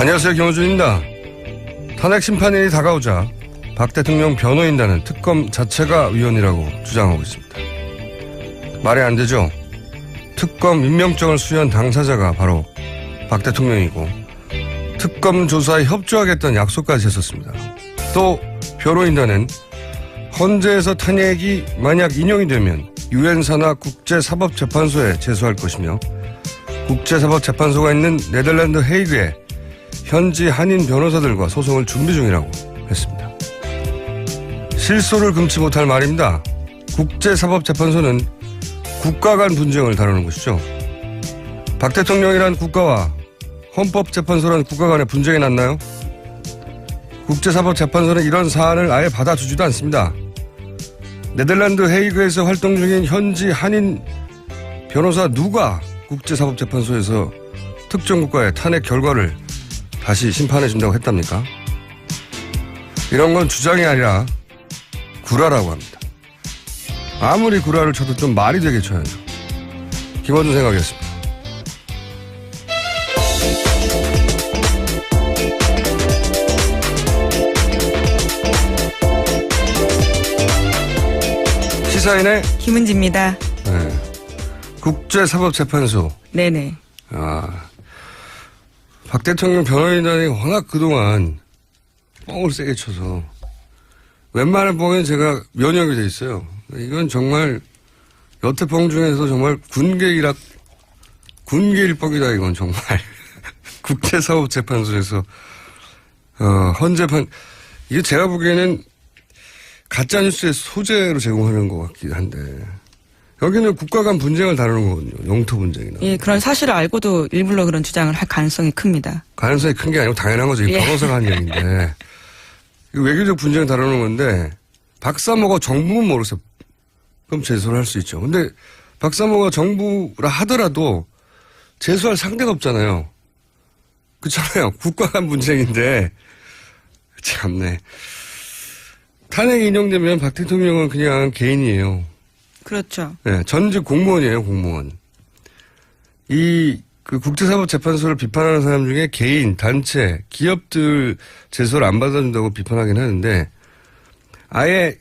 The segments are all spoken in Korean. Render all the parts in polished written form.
안녕하세요, 김호준입니다. 탄핵 심판일이 다가오자 박 대통령 변호인단은 특검 자체가 위헌이라고 주장하고 있습니다. 말이 안 되죠. 특검 임명장을 수여한 당사자가 바로 박 대통령이고 특검 조사에 협조하겠다는 약속까지 했었습니다. 또 변호인단은 헌재에서 탄핵이 만약 인용이 되면 유엔 산하 국제사법재판소에 제소할 것이며 국제사법재판소가 있는 네덜란드 헤이그에 현지 한인 변호사들과 소송을 준비 중이라고 했습니다. 실소를 금치 못할 말입니다. 국제사법재판소는 국가 간 분쟁을 다루는 것이죠. 박 대통령이란 국가와 헌법재판소란 국가 간의 분쟁이 났나요? 국제사법재판소는 이런 사안을 아예 받아주지도 않습니다. 네덜란드 헤이그에서 활동 중인 현지 한인 변호사 누가 국제사법재판소에서 특정 국가의 탄핵 결과를 다시 심판해준다고 했답니까? 이런 건 주장이 아니라 구라라고 합니다. 아무리 구라를 쳐도 좀 말이 되게 쳐야죠. 김어준 생각이었습니다. 시사인의 김은지입니다. 네. 국제사법재판소. 네네. 박 대통령 변호인단이 워낙 그동안 뻥을 세게 쳐서 웬만한 뻥엔 제가 면역이 돼 있어요. 이건 정말 여태 뻥 중에서 정말 군계일 뻥이다 이건 정말. 국제사법재판소에서 헌재판 이게 제가 보기에는 가짜뉴스의 소재로 제공하는 것 같긴 한데 여기는 국가 간 분쟁을 다루는 거거든요. 영토 분쟁이나. 예, 그런 사실을 알고도 일부러 그런 주장을 할 가능성이 큽니다. 가능성이 큰 게 아니고 당연한 거죠. 예. 변호사가 한 얘기인데. 외교적 분쟁을 다루는 건데 박사모가 정부는 모르겠어요. 그럼 제소를 할 수 있죠. 근데 박사모가 정부라 하더라도 제소할 상대가 없잖아요. 그렇잖아요. 국가 간 분쟁인데. 참네. 탄핵이 인용되면 박 대통령은 그냥 개인이에요. 그렇죠. 네, 전직 공무원이에요, 공무원. 그 국제사법재판소를 비판하는 사람 중에 개인, 단체, 기업들 제소를 안 받아준다고 비판하긴 하는데, 아예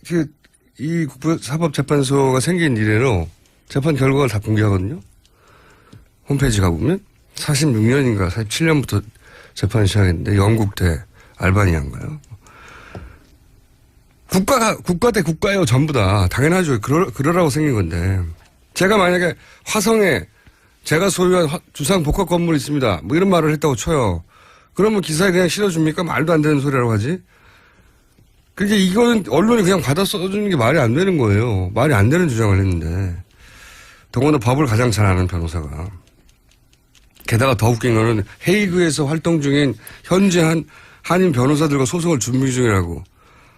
이 국제사법재판소가 생긴 이래로 재판 결과를 다 공개하거든요. 홈페이지 가보면 46년인가 47년부터 재판을 시작했는데, 영국 대 알바니아인가요? 국가 대 국가예요, 전부 다. 당연하죠. 그러라고 생긴 건데. 제가 만약에 화성에 제가 소유한 주상 복합 건물이 있습니다. 뭐 이런 말을 했다고 쳐요. 그러면 기사에 그냥 실어줍니까? 말도 안 되는 소리라고 하지. 그게 이거는 언론이 그냥 받아 써주는 게 말이 안 되는 거예요. 말이 안 되는 주장을 했는데. 더구나 법을 가장 잘 아는 변호사가. 게다가 더 웃긴 거는 헤이그에서 활동 중인 현지 한인 변호사들과 소송을 준비 중이라고.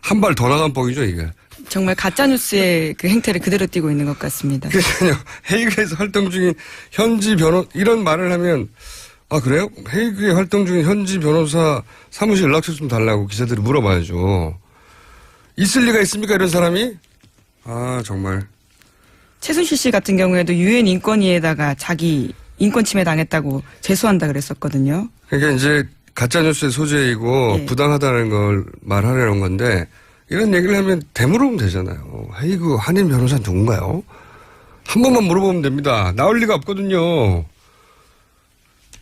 한 발 더 나간 뻥이죠, 이게. 정말 가짜뉴스의 그 행태를 그대로 띠고 있는 것 같습니다. 그러니까요. 헤이그에서 활동 중인 현지 이런 말을 하면, 아, 그래요? 헤이그에 활동 중인 현지 변호사 사무실 연락처 좀 달라고 기자들이 물어봐야죠. 있을 리가 있습니까, 이런 사람이? 아, 정말. 최순실 씨 같은 경우에도 유엔 인권위에다가 자기 인권 침해 당했다고 제소한다 그랬었거든요. 그러니까 이제 가짜뉴스의 소재이고 예. 부당하다는 걸 말하려는 건데 이런 얘기를 하면 되물으면 되잖아요. 헤이그 한인 변호사 누군가요? 한 번만 물어보면 됩니다. 나올 리가 없거든요.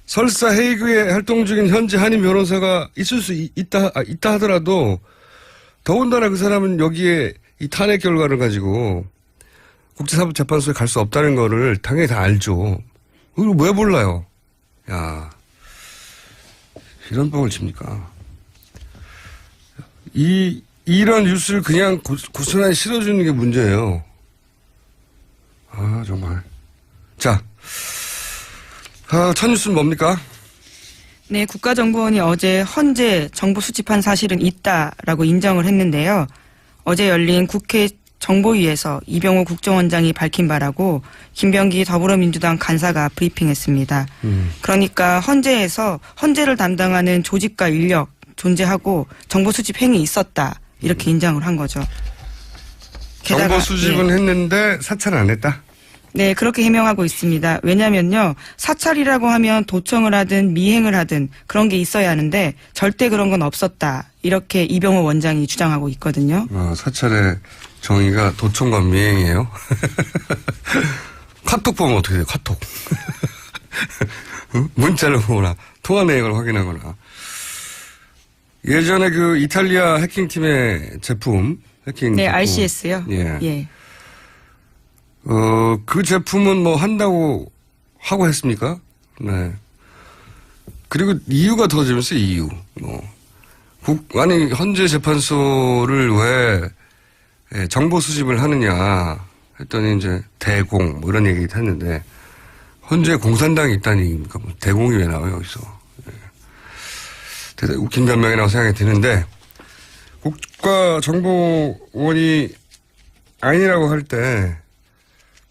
설사 헤이그에 활동 중인 현지 한인 변호사가 있을 수 있다 하더라도 더군다나 그 사람은 여기에 이 탄핵 결과를 가지고 국제사법재판소에 갈 수 없다는 거를 당연히 다 알죠. 그걸 왜 몰라요? 야, 이런 뻥을 칩니까? 이런 뉴스를 그냥 고스란히 실어주는 게 문제예요. 아, 정말. 자, 첫 뉴스는 뭡니까? 네, 국가정보원이 어제 헌재 정보 수집한 사실은 있다라고 인정을 했는데요. 어제 열린 국회 정보위에서 이병호 국정원장이 밝힌 바라고 김병기 더불어민주당 간사가 브리핑했습니다. 그러니까 헌재를 담당하는 조직과 인력 존재하고 정보 수집 행위 있었다 이렇게 인정을 한 거죠. 정보 수집은 했는데 사찰을 안 했다? 네, 그렇게 해명하고 있습니다. 왜냐면요, 사찰이라고 하면 도청을 하든 미행을 하든 그런 게 있어야 하는데 절대 그런 건 없었다. 이렇게 이병호 원장이 주장하고 있거든요. 사찰의 정의가 도청과 미행이에요. 카톡 보면 어떻게 돼요? 카톡. 문자를 보거나 통화 내역을 확인하거나. 예전에 그 이탈리아 해킹팀의 제품, 네, RCS요. 예. 예. 그 제품은 뭐 한다고 하고 했습니까? 네. 그리고 이유가 더 재밌어요, 이유. 아니, 헌재 재판소를 왜 정보 수집을 하느냐 했더니 이제 대공 뭐 이런 얘기 했는데 헌재 공산당이 있다는 얘기입니까? 뭐 대공이 왜 나와요, 여기서. 대단히 웃긴 변명이라고 생각이 드는데 국가정보원이 아니라고 할 때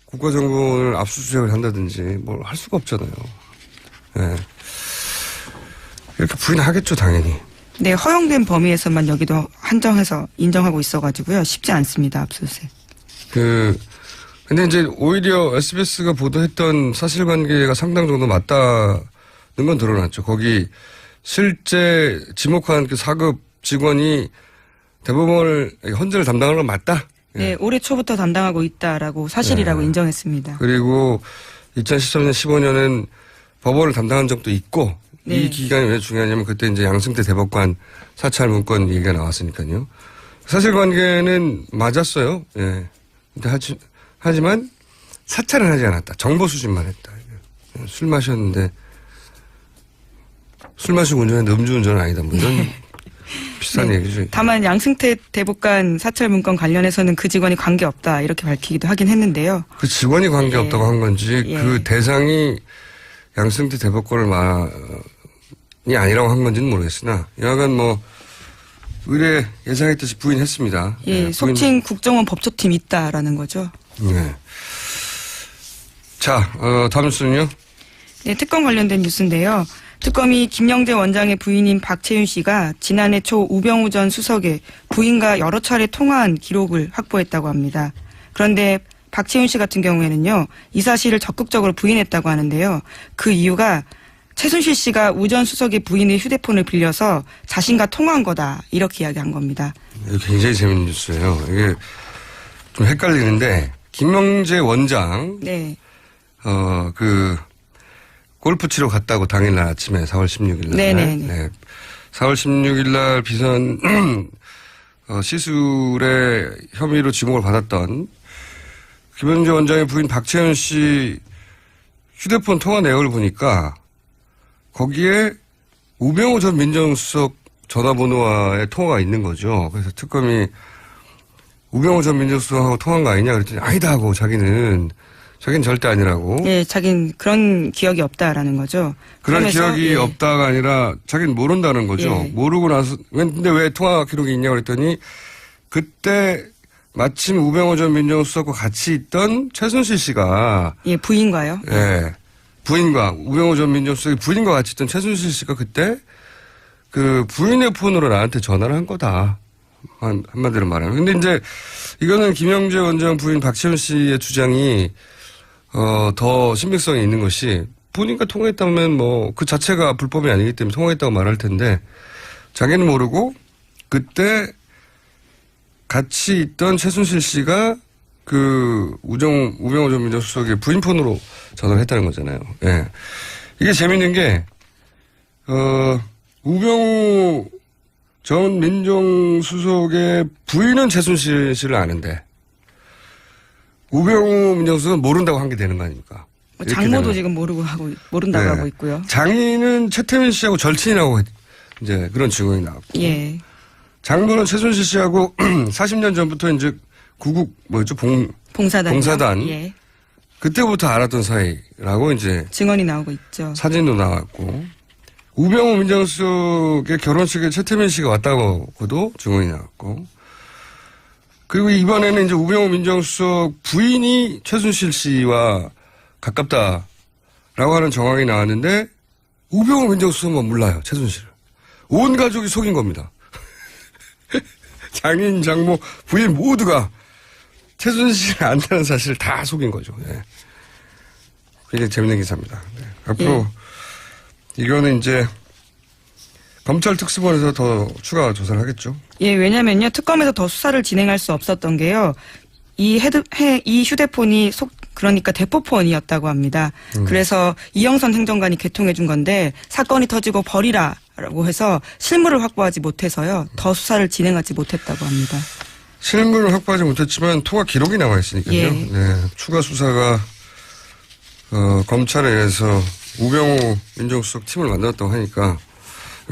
국가정보원을 압수수색을 한다든지 뭘 할 수가 없잖아요. 네. 이렇게 부인하겠죠, 당연히. 네, 허용된 범위에서만 여기도 한정해서 인정하고 있어가지고요. 쉽지 않습니다, 압수수색. 근데 이제 오히려 SBS가 보도했던 사실관계가 상당 정도 맞다는 건 드러났죠. 거기 실제 지목한 그 4급 직원이 대법원을, 헌재를 담당하는 건 맞다? 네, 올해 초부터 담당하고 있다라고 사실이라고 인정했습니다. 그리고 2013년, 15년은 법원을 담당한 적도 있고, 네. 이 기간이 왜 중요하냐면 그때 이제 양승태 대법관 사찰 문건 얘기가 나왔으니까요. 사실관계는 맞았어요. 예. 근데 하지만 사찰은 하지 않았다. 정보 수집만 했다. 술 마셨는데 술 마시고 운전했는데 음주운전은 아니다. 뭐 이런 비싼 네. 얘기죠. 다만 양승태 대법관 사찰 문건 관련해서는 그 직원이 관계없다 이렇게 밝히기도 하긴 했는데요. 그 직원이 관계없다고 한 건지 그 대상이 양승태 대법관을 이 아니라고 한 건지는 모르겠으나 여하간 뭐 의뢰 예상했듯이 부인했습니다. 예, 속칭 국정원 법조팀 있다라는 거죠. 네. 자, 다음 뉴스는요? 네, 특검 관련된 뉴스인데요. 특검이 김영재 원장의 부인인 박채윤 씨가 지난해 초 우병우 전 수석의 부인과 여러 차례 통화한 기록을 확보했다고 합니다. 그런데 박채윤 씨 같은 경우에는요, 이 사실을 적극적으로 부인했다고 하는데요. 그 이유가 최순실 씨가 우 전 수석의 부인의 휴대폰을 빌려서 자신과 통화한 거다 이렇게 이야기한 겁니다. 이거 굉장히 재밌는 뉴스예요. 이게 좀 헷갈리는데 김영재 원장 네. 골프 치러 갔다고 당일날 아침에 4월 16일 날. 네네네. 네. 4월 16일 날 비선 시술의 혐의로 지목을 받았던 김영재 원장의 부인 박채윤 씨 휴대폰 통화 내역을 보니까 거기에 우병우 전 민정수석 전화번호와의 통화가 있는 거죠. 그래서 특검이 우병우 전 민정수석하고 통화한 거 아니냐 그랬더니 아니다 하고 자기는 절대 아니라고. 네, 자기는 그런 기억이 없다라는 거죠. 그런 기억이 없다가 아니라 자기는 모른다는 거죠. 예. 모르고 나서 근데 왜 통화 기록이 있냐고 그랬더니 그때 마침 우병우 전 민정수석과 같이 있던 최순실 씨가 예, 부인과요. 예. 부인과 우병우 전 민정수석의 부인과 같이 있던 최순실 씨가 그때 그 부인의 폰으로 나한테 전화를 한 거다. 한마디로 말하면. 근데 이제 이거는 김영재 원장 부인 박채윤 씨의 주장이 더 신빙성이 있는 것이 부인과 통화했다면 뭐 그 자체가 불법이 아니기 때문에 통화했다고 말할 텐데 자기는 모르고 그때 같이 있던 최순실 씨가 그 우병우 전 민정수석의 부인 폰으로 전화를 했다는 거잖아요. 예. 이게 재밌는 게 우병우 전 민정수석의 부인은 최순실 씨를 아는데 우병우 민정수석은 모른다고 한 게 되는 거 아닙니까? 장모도 지금 모른다고 네. 하고 있고요. 장인은 최태민 씨하고 절친이라고 이제 그런 증언이 나왔고. 예. 장모는 최순실 씨하고 40년 전부터 이제 봉사단. 예. 그때부터 알았던 사이라고 이제 증언이 나오고 있죠. 사진도 나왔고. 우병우 민정수석의 결혼식에 최태민 씨가 왔다고도 증언이 나왔고. 그리고 이번에는 이제 우병우 민정수석 부인이 최순실 씨와 가깝다라고 하는 정황이 나왔는데 우병우 민정수석만 몰라요. 최순실을. 온 가족이 속인 겁니다. 장인, 장모, 부인 모두가 최순실을 안다는 사실을 다 속인 거죠. 예. 굉장히 재밌는 기사입니다. 네. 앞으로 이거는 이제 검찰 특수본에서 더 추가 조사를 하겠죠. 예, 왜냐면요. 특검에서 더 수사를 진행할 수 없었던 게요. 이 휴대폰이 그러니까 대포폰이었다고 합니다. 그래서 이영선 행정관이 개통해 준 건데 사건이 터지고 버리라라고 해서 실물을 확보하지 못해서요. 더 수사를 진행하지 못했다고 합니다. 실물을 확보하지 못했지만 통화 기록이 나와 있으니까요. 예. 네, 추가 수사가 검찰에 의해서 우병우 민정수석 팀을 만들었다고 하니까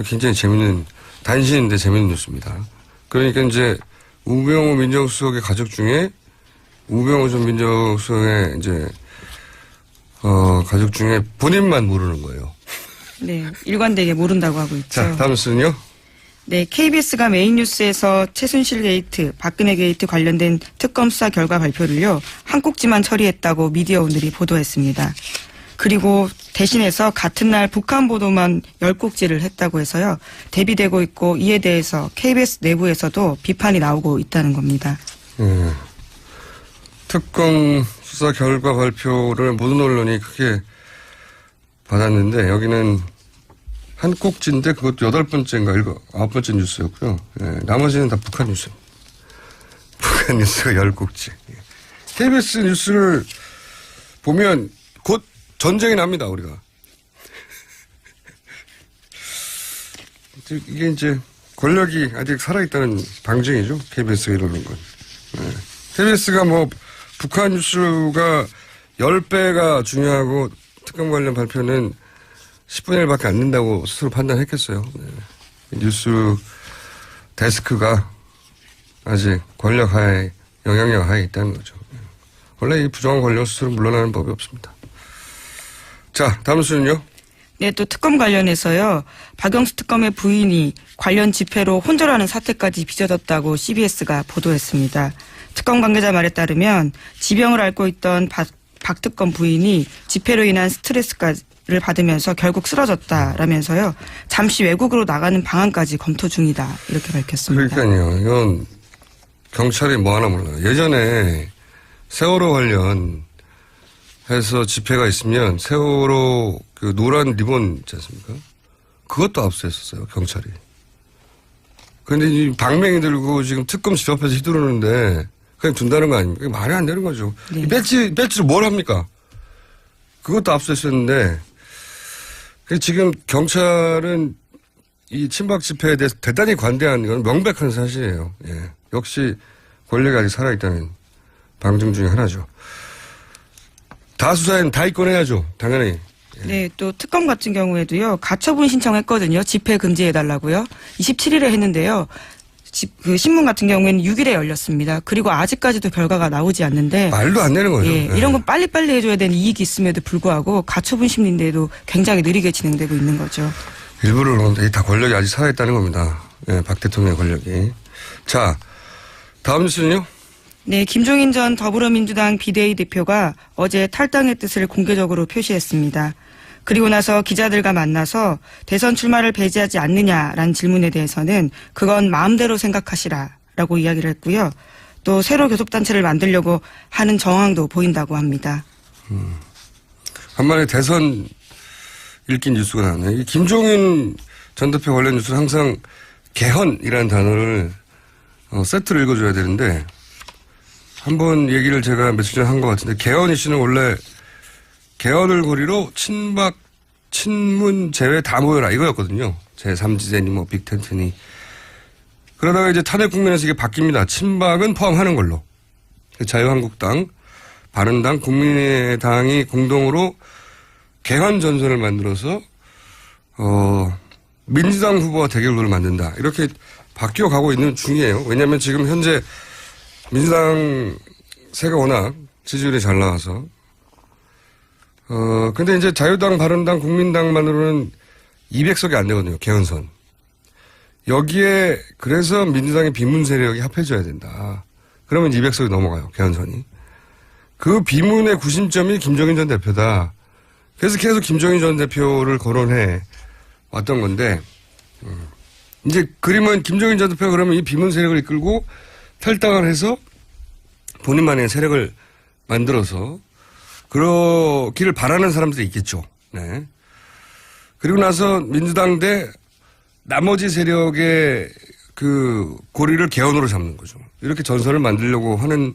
굉장히 재밌는 단신인데 재밌는 뉴스입니다. 그러니까 이제 우병우 민정수석의 가족 중에 우병우 전 민정수석의 이제 가족 중에 본인만 모르는 거예요. 네, 일관되게 모른다고 하고 있죠. 자, 다음 뉴스는요. 네, KBS가 메인 뉴스에서 최순실 게이트, 박근혜 게이트 관련된 특검 수사 결과 발표를요, 한 꼭지만 처리했다고 미디어 오늘이 보도했습니다. 그리고 대신해서 같은 날 북한 보도만 10꼭지를 했다고 해서요, 대비되고 있고 이에 대해서 KBS 내부에서도 비판이 나오고 있다는 겁니다. 특검 수사 결과 발표를 모든 언론이 크게 받았는데 여기는 한 꼭지인데 그것도 8번째인가 9번째 뉴스였고요. 예, 나머지는 다 북한 뉴스입니다. 북한 뉴스가 10꼭지. KBS 뉴스를 보면 곧 전쟁이 납니다, 우리가. 이게 이제 권력이 아직 살아있다는 방증이죠. KBS가 이러는 건. KBS가 뭐 북한 뉴스가 10배가 중요하고 특검 관련 발표는 10분의 1밖에 안 된다고 스스로 판단했겠어요. 네. 뉴스 데스크가 아직 권력 하에, 영향력 하에 있다는 거죠. 원래 이 부정한 권력 스스로 물러나는 법이 없습니다. 자, 다음 수는요. 네, 또 특검 관련해서요. 박영수 특검의 부인이 관련 집회로 혼절하는 사태까지 빚어졌다고 CBS가 보도했습니다. 특검 관계자 말에 따르면 지병을 앓고 있던 박 특검 부인이 집회로 인한 스트레스를 받으면서 결국 쓰러졌다라면서요. 잠시 외국으로 나가는 방안까지 검토 중이다. 이렇게 밝혔습니다. 그러니까요. 이건 경찰이 뭐 하나 몰라요. 예전에 세월호 관련 해서 집회가 있으면 세월호 그 노란 리본 있지 않습니까? 그것도 압수했었어요, 경찰이. 그런데 이 방맹이 들고 지금 특검 집 앞에서 휘두르는데 그냥 둔다는 거 아닙니까? 말이 안 되는 거죠. 네. 이 배지로 뭘 합니까? 그것도 압수했었는데 지금 경찰은 이 친박 집회에 대해서 대단히 관대한 건 명백한 사실이에요. 예. 역시 권력이 아직 살아있다는 방증 중에 하나죠. 다 수사에는 다 입건해야죠. 당연히. 네, 또 특검 같은 경우에도요. 가처분 신청했거든요. 집회 금지해달라고요. 27일에 했는데요. 그 신문 같은 경우에는 6일에 열렸습니다. 그리고 아직까지도 결과가 나오지 않는데 말도 안 되는 거죠. 예, 이런 건 빨리빨리 해줘야 되는 이익이 있음에도 불구하고 가처분 심리인데도 굉장히 느리게 진행되고 있는 거죠. 일부러 그런데 다 권력이 아직 살아있다는 겁니다. 예, 박 대통령의 권력이. 자, 다음 뉴스는요. 네, 김종인 전 더불어민주당 비대위 대표가 어제 탈당의 뜻을 공개적으로 표시했습니다. 그리고 나서 기자들과 만나서 대선 출마를 배제하지 않느냐라는 질문에 대해서는 그건 마음대로 생각하시라라고 이야기를 했고요. 또 새로 교섭단체를 만들려고 하는 정황도 보인다고 합니다. 간만에 대선 읽힌 뉴스가 나왔네요. 이 김종인 전 대표 관련 뉴스는 항상 개헌이라는 단어를 세트를 읽어줘야 되는데 한번 얘기를 제가 며칠 전에 한 것 같은데 개헌 이슈는 원래 개헌을 고리로 친박, 친문 제외 다 모여라 이거였거든요. 제3지대니 뭐 빅텐트니. 그러다가 이제 탄핵 국면에서 이게 바뀝니다. 친박은 포함하는 걸로. 자유한국당, 바른당, 국민의당이 공동으로 개헌 전선을 만들어서 민주당 후보와 대결구를 만든다. 이렇게 바뀌어가고 있는 중이에요. 왜냐하면 지금 현재 민주당 세가 워낙 지지율이 잘 나와서 근데 이제 자유당, 바른당, 국민당만으로는 200석이 안 되거든요. 개헌선. 여기에 그래서 민주당의 비문 세력이 합해져야 된다. 그러면 200석이 넘어가요. 개헌선이. 그 비문의 구심점이 김종인 전 대표다. 그래서 계속 김종인 전 대표를 거론해 왔던 건데 이제 그림은 김종인 전 대표가 그러면 이 비문 세력을 이끌고 탈당을 해서 본인만의 세력을 만들어서 그러기를 바라는 사람들이 있겠죠. 네. 그리고 나서 민주당 대 나머지 세력의 그 고리를 개헌으로 잡는 거죠. 이렇게 전선을 만들려고 하는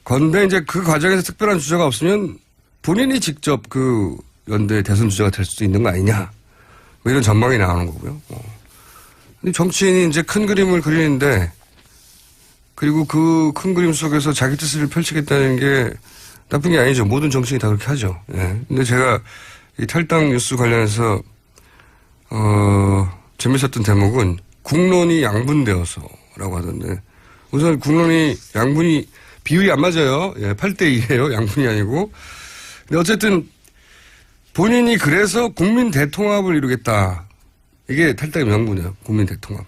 건데 이제 그 과정에서 특별한 주자가 없으면 본인이 직접 그 연대 대선 주자가 될 수도 있는 거 아니냐. 뭐 이런 전망이 나오는 거고요. 근데 정치인이 이제 큰 그림을 그리는데 그리고 그 큰 그림 속에서 자기 뜻을 펼치겠다는 게 나쁜 게 아니죠. 모든 정치인이 다 그렇게 하죠. 예. 근데 제가 이 탈당 뉴스 관련해서 재밌었던 대목은 국론이 양분되어서라고 하던데 우선 국론이 양분이 비율이 안 맞아요. 예, 8대2예요. 양분이 아니고. 근데 어쨌든 본인이 그래서 국민 대통합을 이루겠다. 이게 탈당의 명분이에요. 국민 대통합.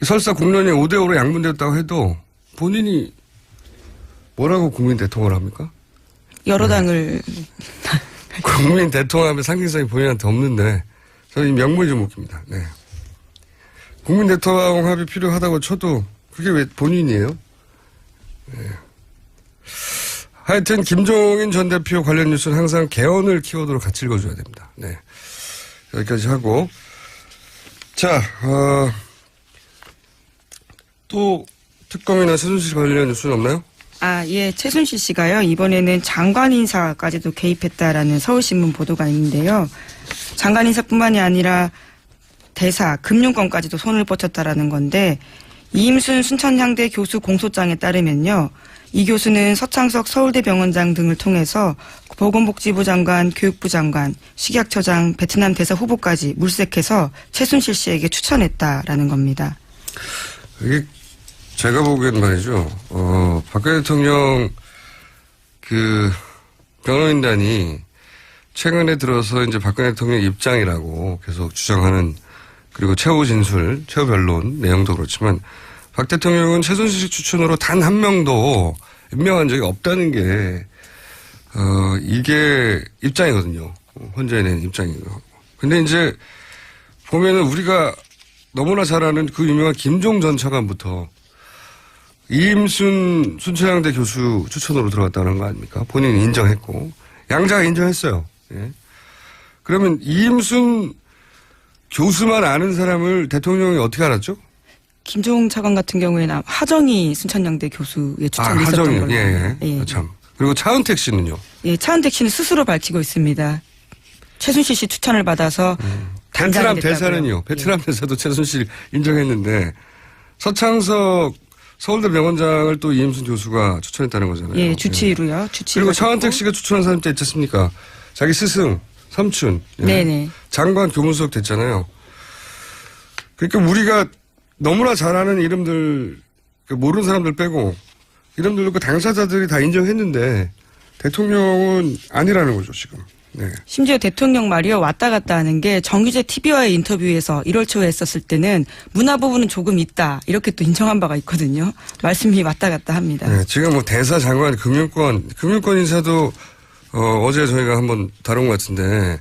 설사 국론이 5대5로 양분되었다고 해도 본인이 뭐라고 국민 대통합을 합니까? 여러 당을. 국민 대통합의 상징성이 본인한테 없는데 저는 이 명분이 좀 웃깁니다. 네. 국민 대통합이 필요하다고 쳐도 그게 왜 본인이에요? 네. 하여튼 김종인 전 대표 관련 뉴스는 항상 개헌을 키워드로 같이 읽어줘야 됩니다. 네. 여기까지 하고 자 또 특검이나 최순실 관련 뉴스는 없나요? 예. 최순실 씨가요. 이번에는 장관 인사까지도 개입했다라는 서울신문 보도가 있는데요. 장관 인사뿐만이 아니라 대사, 금융권까지도 손을 뻗쳤다라는 건데 이임순 순천향대 교수 공소장에 따르면요. 이 교수는 서창석 서울대병원장 등을 통해서 보건복지부 장관, 교육부 장관, 식약처장, 베트남 대사 후보까지 물색해서 최순실 씨에게 추천했다라는 겁니다. 이게 제가 보기엔 말이죠. 박근혜 대통령 그 변호인단이 최근에 들어서 이제 박근혜 대통령 입장이라고 계속 주장하는 그리고 최후 진술, 최후 변론 내용도 그렇지만 박 대통령은 최순실 씨 추천으로 단 한 명도 임명한 적이 없다는 게 이게 입장이거든요. 혼자 낸 입장이고. 근데 이제 보면은 우리가 너무나 잘 아는 그 유명한 김종 전 차관부터 이임순 순천향대 교수 추천으로 들어갔다는 거 아닙니까? 본인이 인정했고 양자가 인정했어요. 예. 그러면 이임순 교수만 아는 사람을 대통령이 어떻게 알았죠? 김종 차관 같은 경우에는 하정희 순천향대 교수의 추천이 있었던 하정희. 걸로. 예. 참. 그리고 차은택 씨는요? 예, 차은택 씨는 스스로 밝히고 있습니다. 최순실 씨 추천을 받아서 베트남 됐다고요. 대사는요. 베트남 대사도 최순실 인정했는데 서창석 서울대 병원장을 또 이임순 교수가 추천했다는 거잖아요. 예, 주치의로요. 그리고 차은택 씨가 추천한 사람 때 있지 않습니까? 자기 스승, 삼촌. 예. 네네. 장관 교문수석 됐잖아요. 그러니까 우리가 너무나 잘 아는 이름들, 모르는 사람들 빼고 이름들도 그 당사자들이 다 인정했는데 대통령은 아니라는 거죠, 지금. 네. 심지어 대통령 말이요 왔다 갔다 하는 게 정규재 TV와의 인터뷰에서 1월 초에 했었을 때는 문화 부분은 조금 있다 이렇게 또 인정한 바가 있거든요. 말씀이 왔다 갔다 합니다. 네, 지금 뭐 대사 장관 금융권 인사도 어제 저희가 한번 다룬 것 같은데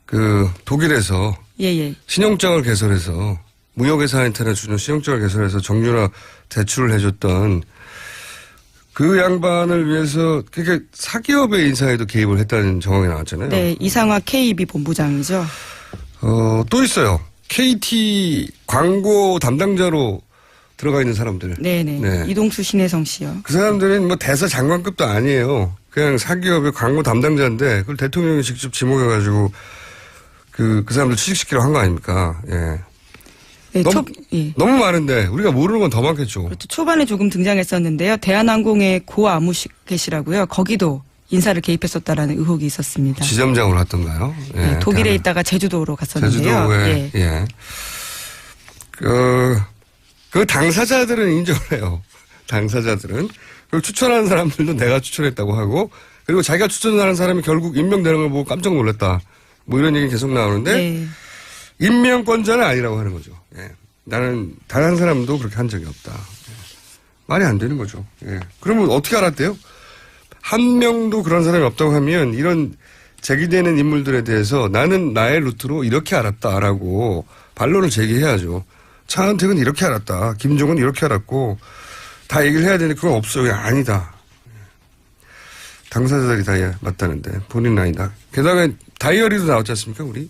그 독일에서 예예. 신용장을 개설해서 무역회사한테나 주는 신용장을 개설해서 정유라 대출을 해줬던 그 양반을 위해서 그렇게 사기업의 인사에도 개입을 했다는 정황이 나왔잖아요. 네, 이상화 KB 본부장이죠. 또 있어요. KT 광고 담당자로 들어가 있는 사람들. 네네. 네. 이동수 신혜성 씨요. 그 사람들은 뭐 대사 장관급도 아니에요. 그냥 사기업의 광고 담당자인데 그걸 대통령이 직접 지목해가지고 그 사람들 취직시키려고 한 거 아닙니까? 예. 네, 너무 많은데 우리가 모르는 건 더 많겠죠. 그렇죠. 초반에 조금 등장했었는데요. 대한항공의 고 아무개 씨라고요. 거기도 인사를 개입했었다라는 의혹이 있었습니다. 지점장으로 갔던가요? 예, 네, 독일에 있다가 제주도로 갔었는데요. 제주도에 예. 그 당사자들은 인정을 해요. 당사자들은. 그리고 추천하는 사람들도 내가 추천했다고 하고 그리고 자기가 추천하는 사람이 결국 임명되는 걸 보고 깜짝 놀랐다. 뭐 이런 얘기 계속 나오는데 네. 임명권자는 아니라고 하는 거죠. 예. 나는 단 한 사람도 그렇게 한 적이 없다. 예. 말이 안 되는 거죠. 예. 그러면 어떻게 알았대요? 한 명도 그런 사람이 없다고 하면 이런 제기되는 인물들에 대해서 나는 나의 루트로 이렇게 알았다라고 반론을 제기해야죠. 차은택은 이렇게 알았다. 김종은 이렇게 알았고 다 얘기를 해야 되는데 그건 없어요. 아니다. 당사자들이 다 맞다는데 본인은 아니다. 게다가 다이어리도 나왔지 않습니까? 우리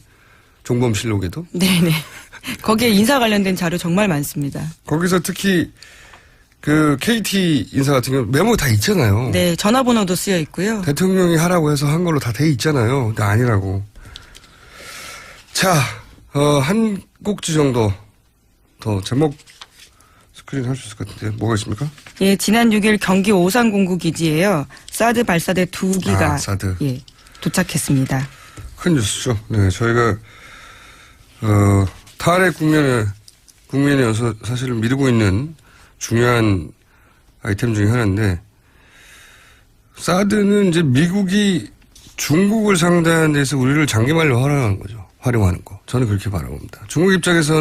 종범실록에도. 네네. 거기에 인사 관련된 자료 정말 많습니다. 거기서 특히 그 KT 인사 같은 경우 메모 다 있잖아요. 네, 전화번호도 쓰여 있고요. 대통령이 하라고 해서 한 걸로 다 돼 있잖아요. 근데 아니라고. 자, 한 꼭지 정도 더 제목 스크린 할 수 있을 것 같은데 뭐가 있습니까? 예, 지난 6일 경기 오산공구 기지에요. 사드 발사대 2기가 사드. 예, 도착했습니다. 큰 뉴스죠. 네, 저희가 탈핵 국면에 사실 미루고 있는 중요한 아이템 중에 하나인데 사드는 이제 미국이 중국을 상대하는 데서 우리를 장기말로 활용하는 거죠. 활용하는 거. 저는 그렇게 바라봅니다. 중국 입장에서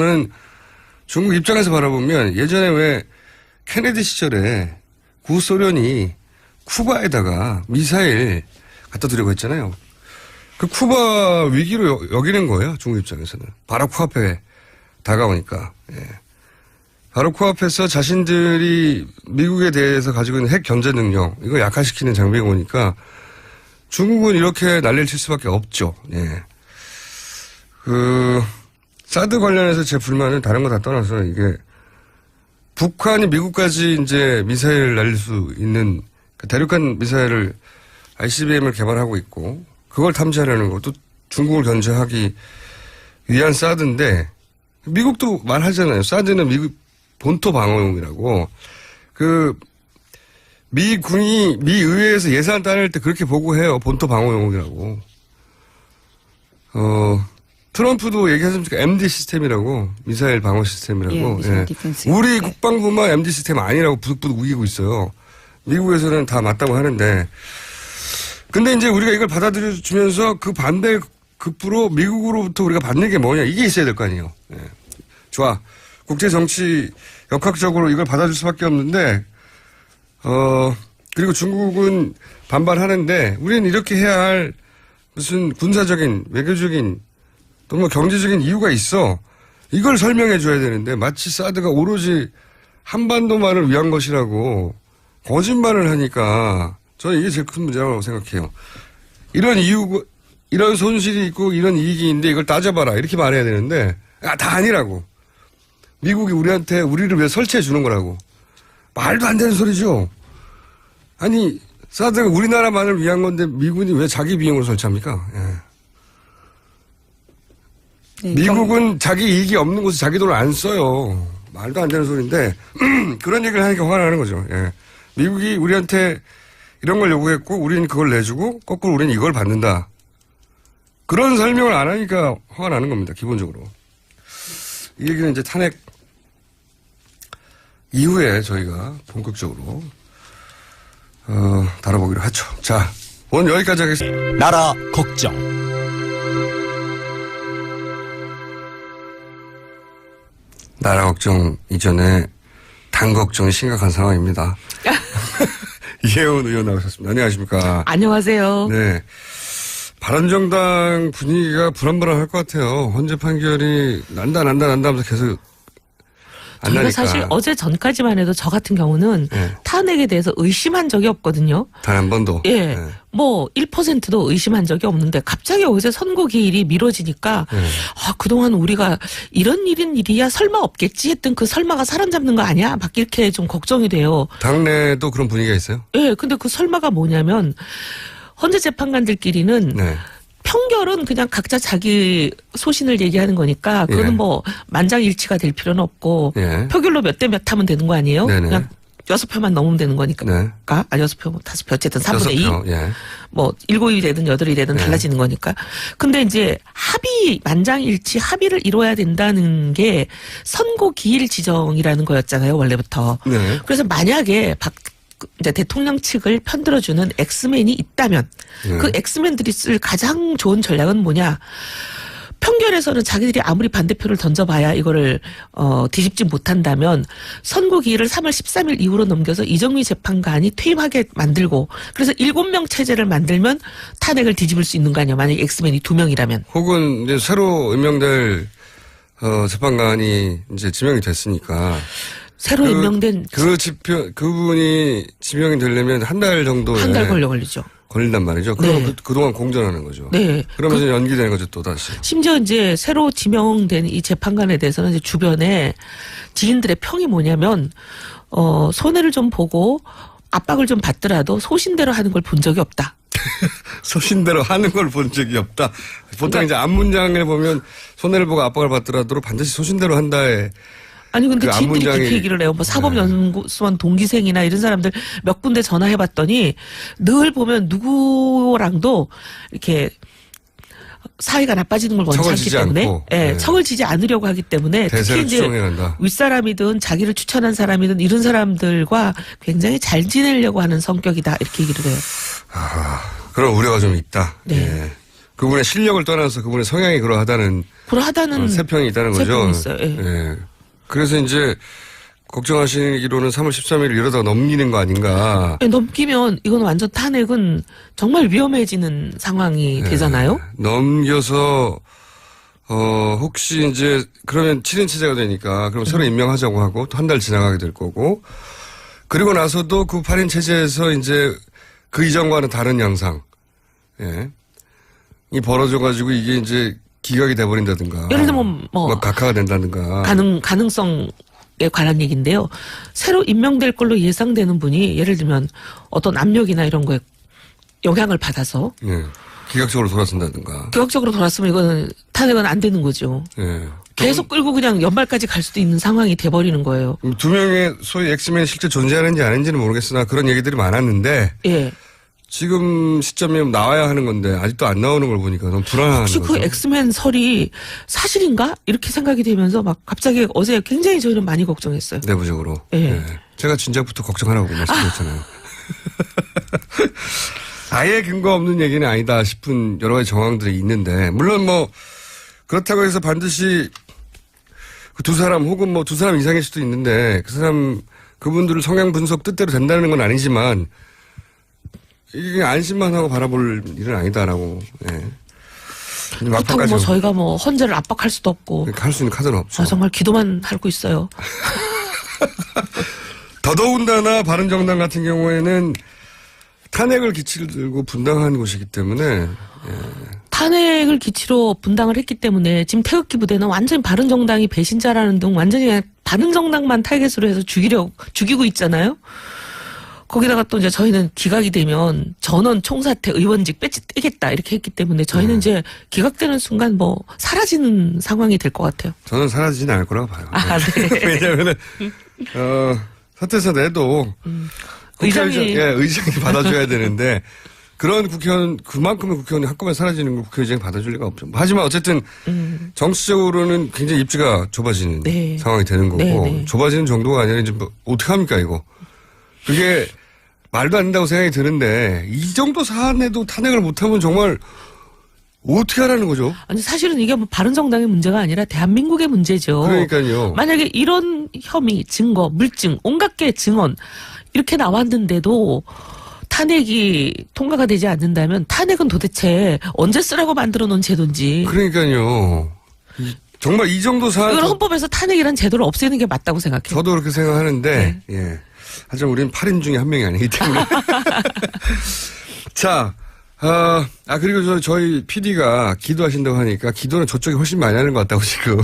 바라보면 예전에 왜 케네디 시절에 구소련이 쿠바에다가 미사일 갖다 두려고 했잖아요. 그 쿠바 위기로 여기는 거예요. 중국 입장에서는. 바로 코앞에 다가오니까. 예. 바로 코앞에서 자신들이 미국에 대해서 가지고 있는 핵 견제 능력 이거 약화시키는 장비가 오니까 중국은 이렇게 난리를 칠 수밖에 없죠. 예. 사드 관련해서 제 불만은 다른 거 다 떠나서 이게 북한이 미국까지 이제 미사일을 날릴 수 있는 대륙간 미사일을 ICBM을 개발하고 있고 그걸 탐지하려는 것도 중국을 견제하기 위한 사드인데 미국도 말하잖아요. 사드는 미국 본토 방어용이라고 미 의회에서 예산 따낼 때 그렇게 보고해요. 본토 방어용이라고. 트럼프도 얘기하셨습니까? MD 시스템이라고 미사일 방어 시스템이라고. 예, 예. 디펜스. 우리 국방부만 MD 시스템 아니라고 부득부득 우기고 있어요. 미국에서는 다 맞다고 하는데 근데 이제 우리가 이걸 받아들여주면서 그 반대 급부로 미국으로부터 우리가 받는 게 뭐냐 이게 있어야 될 거 아니에요. 예. 좋아. 국제 정치 역학적으로 이걸 받아줄 수밖에 없는데 그리고 중국은 반발하는데 우리는 이렇게 해야 할 무슨 군사적인 외교적인 또 뭐 경제적인 이유가 있어. 이걸 설명해 줘야 되는데 마치 사드가 오로지 한반도만을 위한 것이라고 거짓말을 하니까 저는 이게 제일 큰 문제라고 생각해요. 이런 이유, 이런 손실이 있고 이런 이익이 있는데 이걸 따져봐라. 이렇게 말해야 되는데 다 아니라고. 미국이 우리를 왜 설치해 주는 거라고. 말도 안 되는 소리죠. 아니 사드가 우리나라만을 위한 건데 미군이 왜 자기 비용으로 설치합니까? 예. 네, 미국은 자기 이익이 없는 곳에 자기 돈을 안 써요. 말도 안 되는 소리인데 그런 얘기를 하니까 화가 나는 거죠. 예. 미국이 우리한테 이런 걸 요구했고 우리는 그걸 내주고 거꾸로 우리는 이걸 받는다. 그런 설명을 안 하니까 화가 나는 겁니다. 기본적으로. 이 얘기는 이제 탄핵 이후에 저희가 본격적으로 다뤄보기로 하죠. 자, 오늘 여기까지 하겠습니다. 나라 걱정. 나라 걱정 이전에 당 걱정이 심각한 상황입니다. 이혜원 의원 나오셨습니다. 안녕하십니까. 안녕하세요. 네. 바른정당 분위기가 불안불안할 것 같아요. 헌재 판결이 난다 하면서 계속 안 저희가 나니까. 사실 어제 전까지만 해도 저 같은 경우는 네. 탄핵에 대해서 의심한 적이 없거든요. 단 한 번도. 예. 네. 뭐 1%도 의심한 적이 없는데 갑자기 어제 선고 기일이 미뤄지니까 네. 그동안 우리가 이런 일이야 설마 없겠지 했던 그 설마가 사람 잡는 거 아니야? 막 이렇게 좀 걱정이 돼요. 당내도 그런 분위기가 있어요? 예. 근데 그 설마가 뭐냐면 헌재 재판관들끼리는 네. 평결은 그냥 각자 자기 소신을 얘기하는 거니까 그거는 예. 뭐 만장일치가 될 필요는 없고 예. 표결로 몇 대 몇 하면 되는 거 아니에요? 네네. 그냥 6표만 넘으면 되는 거니까. 네. 6표, 5표 어쨌든 3분의 2. 6표, 예. 뭐 7이 되든 8이 되든 네. 달라지는 거니까. 근데 이제 만장일치 합의를 이뤄야 된다는 게 선고 기일 지정이라는 거였잖아요, 원래부터. 네. 그래서 만약에 이제 대통령 측을 편들어주는 엑스맨이 있다면 네. 그 엑스맨들이 쓸 가장 좋은 전략은 뭐냐? 평결에서는 자기들이 아무리 반대표를 던져봐야 이거를 뒤집지 못한다면 선고 기일을 3월 13일 이후로 넘겨서 이정미 재판관이 퇴임하게 만들고 그래서 7명 체제를 만들면 탄핵을 뒤집을 수 있는 거 아니야. 만약에 엑스맨이 2명이라면. 혹은 이제 새로 임명될 재판관이 이제 지명이 됐으니까 새로 임명된 그분이 지명이 되려면 한 달 정도에 한 달 걸리죠. 걸린단 말이죠. 그럼 네. 그동안 공전하는 거죠. 네. 그러면서 연기되는 거죠, 또 다시. 심지어 이제 새로 지명된 이 재판관에 대해서는 이제 주변에 지인들의 평이 뭐냐면 손해를 좀 보고 압박을 좀 받더라도 소신대로 하는 걸 본 적이 없다. 소신대로 하는 걸 본 적이 없다. 보통 그러니까 이제 앞문장을 보면 손해를 보고 압박을 받더라도 반드시 소신대로 한다에 아니 근데 그 지인들이 앞문장이- 그렇게 얘기를 해요. 뭐 사법연수원 동기생이나 이런 사람들 몇 군데 전화해봤더니 늘 보면 누구랑도 이렇게 사이가 나빠지는 걸 원치 척을 않기 지지 때문에 않고. 예, 네. 척을 지지 않으려고 하기 때문에 특히 대세를 이제 추종해 간다. 윗사람이든 자기를 추천한 사람이든 이런 사람들과 굉장히 잘 지내려고 하는 성격이다 이렇게 얘기를 해요. 그런 우려가 좀 있다. 네. 예. 그분의 실력을 떠나서 그분의 성향이 그러하다는 그러하다는 세평이 있다는 거죠. 세평이 있어요. 예. 예. 그래서 이제 걱정하시기로는 3월 13일을 이러다가 넘기는 거 아닌가. 예, 넘기면 이건 완전 탄핵은 정말 위험해지는 상황이 되잖아요. 넘겨서 혹시 이제 그러면 7인 체제가 되니까 그럼 새로 임명하자고 하고 또 한 달 지나가게 될 거고 그리고 나서도 그 8인 체제에서 이제 그 이전과는 다른 양상 예. 이 벌어져가지고 이게 이제 기각이 돼버린다든가 예를 들면 뭐 각하가 된다든가 가능성에 관한 얘기인데요. 새로 임명될 걸로 예상되는 분이 예를 들면 어떤 압력이나 이런 거에 영향을 받아서 예. 기각적으로 돌아선다든가 기각적으로 돌았으면 이거는 탄핵은 안 되는 거죠. 예. 계속 끌고 그냥 연말까지 갈 수도 있는 상황이 돼버리는 거예요. 두 명의 소위 엑스맨이 실제 존재하는지 아닌지는 모르겠으나 그런 얘기들이 많았는데 예. 지금 시점이면 나와야 하는 건데 아직도 안 나오는 걸 보니까 너무 불안한 혹시 거죠. 그 엑스맨 설이 사실인가? 이렇게 생각이 되면서 막 갑자기 어제 굉장히 저희는 많이 걱정했어요. 내부적으로. 예. 예. 제가 진작부터 걱정하라고 말씀드렸잖아요. 아예 근거 없는 얘기는 아니다 싶은 여러 가지 정황들이 있는데 물론 뭐 그렇다고 해서 반드시 그 두 사람 혹은 뭐 두 사람 이상일 수도 있는데 그분들을 성향 분석 뜻대로 된다는 건 아니지만 이게 안심만 하고 바라볼 일은 아니다라고. 예. 그렇다고 뭐 저희가 뭐 헌재를 압박할 수도 없고 할 수 있는 카드는 없죠. 정말 기도만 하고 있어요. 더더군다나 바른정당 같은 경우에는 탄핵을 기치를 들고 분당한 곳이기 때문에 탄핵을 기치로 분당을 했기 때문에 지금 태극기 부대는 완전히 바른정당이 배신자라는 등 완전히 그냥 바른정당만 타겟으로 해서 죽이고 있잖아요. 거기다가 또 이제 저희는 기각이 되면 전원 총사퇴 의원직 떼겠다 이렇게 했기 때문에 저희는 이제 기각되는 순간 뭐 사라지는 상황이 될 것 같아요. 저는 사라지진 않을 거라고 봐요. 아, 네. 왜냐하면 사퇴서 내도 의장이 받아줘야 되는데 그런 국회의원 그만큼의 국회의원이 한꺼번에 사라지는 걸 국회의장이 받아줄 리가 없죠. 하지만 어쨌든 정치적으로는 굉장히 입지가 좁아지는 네. 상황이 되는 거고 네, 네. 좁아지는 정도가 아니라 이제 뭐 어떻게 합니까 이거. 그게 말도 안 된다고 생각이 드는데 이 정도 사안에도 탄핵을 못하면 정말 어떻게 하라는 거죠? 아니 사실은 이게 뭐 바른정당의 문제가 아니라 대한민국의 문제죠. 그러니까요. 만약에 이런 혐의, 증거, 물증, 온갖 개 증언 이렇게 나왔는데도 탄핵이 통과가 되지 않는다면 탄핵은 도대체 언제 쓰라고 만들어 놓은 제도인지. 그러니까요. 정말 이 정도 사안 이건 헌법에서 탄핵이란 제도를 없애는 게 맞다고 생각해요. 저도 그렇게 생각하는데 예. 하지만 우리는 8인 중에 한 명이 아니기 때문에. 자, 그리고 저희 PD가 기도하신다고 하니까 기도는 저쪽이 훨씬 많이 하는 것 같다고 지금.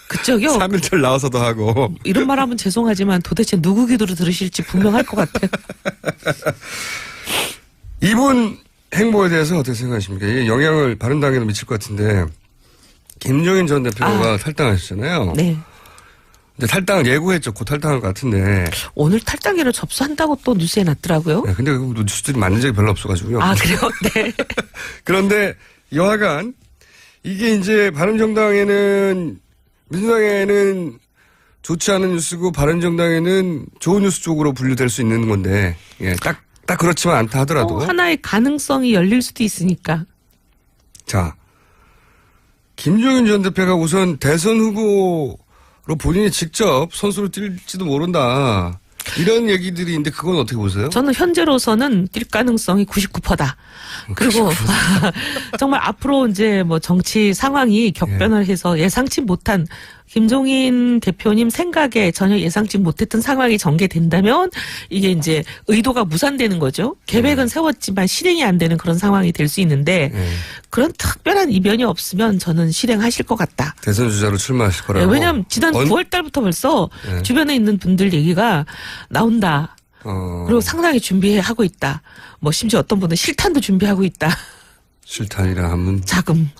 그쪽이요? 3일절 나와서도 하고. 이런 말 하면 죄송하지만 도대체 누구 기도를 들으실지 분명할 것 같아요. 이분 행보에 대해서 어떻게 생각하십니까? 이게 영향을 바른당에도 미칠 것 같은데, 김종인 전 대표가 탈당하셨잖아요. 네. 근데 탈당을 예고했죠. 곧 탈당할 것 같은데. 오늘 탈당회를 접수한다고 또 뉴스에 났더라고요. 네, 근데 그 뉴스들이 맞는 적이 별로 없어가지고요. 아, 그래요? 네. 그런데 여하간 이게 이제 바른정당에는 민주당에는 좋지 않은 뉴스고 바른정당에는 좋은 뉴스 쪽으로 분류될 수 있는 건데 예, 딱 그렇지만 않다 하더라도 하나의 가능성이 열릴 수도 있으니까. 자 김종인 전 대표가 우선 대선 후보로 본인이 직접 선수로 뛸지도 모른다. 이런 얘기들이 있는데 그건 어떻게 보세요? 저는 현재로서는 뛸 가능성이 99%다. 그리고 정말 앞으로 이제 뭐 정치 상황이 격변을 해서 예상치 못한 김종인 대표님 생각에 전혀 예상치 못했던 상황이 전개된다면 이게 이제 의도가 무산되는 거죠. 계획은 세웠지만 실행이 안 되는 그런 상황이 될 수 있는데 그런 특별한 이변이 없으면 저는 실행하실 것 같다. 대선 주자로 출마하실 거라고. 왜냐하면 지난 9월 달부터 벌써 주변에 있는 분들 얘기가 나온다. 그리고 상당히 준비하고 있다. 뭐 심지어 어떤 분은 실탄도 준비하고 있다. 실탄이라 하면 자금.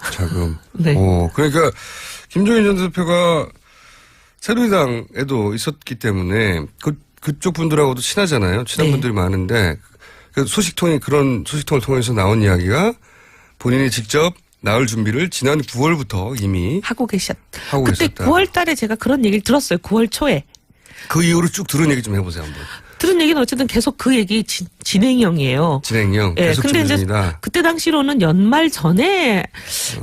네. 그러니까 김종인 전 대표가 새누리당에도 있었기 때문에 그쪽 분들하고도 친하잖아요. 친한 네. 분들이 많은데 그 그런 소식통을 통해서 나온 이야기가 본인이 직접 나올 준비를 지난 9월부터 이미 하고 계셨다. 하고 그때 계셨다. 9월 달에 제가 그런 얘기를 들었어요. 9월 초에. 그 이후로 쭉 들은 얘기 좀 해보세요 한번. 들은 얘기는 어쨌든 계속 그 얘기 진행형이에요. 진행형 예, 계속 근데 준비 이제 중이다. 그때 당시로는 연말 전에